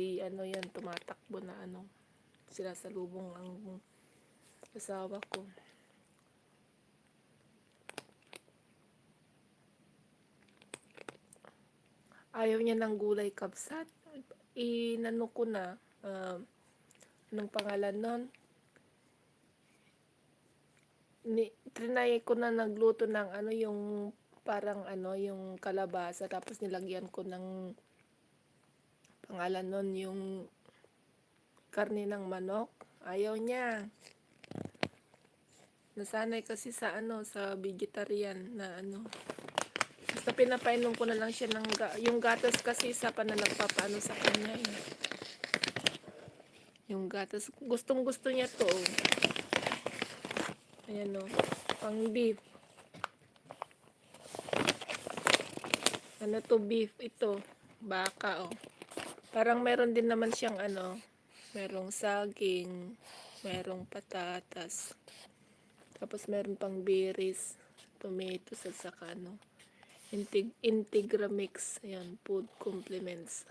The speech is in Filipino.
Hindi ano yan, tumatakbo na ano. Sinasalubong ang asawa ko. Ayaw niya ng gulay kabsat. Inano ko na, anong pangalan nun? Trinay ko na nagluto ng ano, yung parang ano, yung kalabasa, tapos nilagyan ko ng pangalan nun, yung karne ng manok. Ayaw niya. Nasanay kasi sa ano, sa vegetarian na ano. Basta pinapainom ko na lang siya ng yung gatas kasi isa pa na nagpapaano sa kanya eh. Yung gatas, gustong gusto niya to. Ayan o, pang beef. Ano to, beef ito, baka o. Parang meron din naman siyang ano, merong saging, merong patatas. Tapos meron pang berries, tomatoes at saka ano, Integra mix. Ayan, food complements.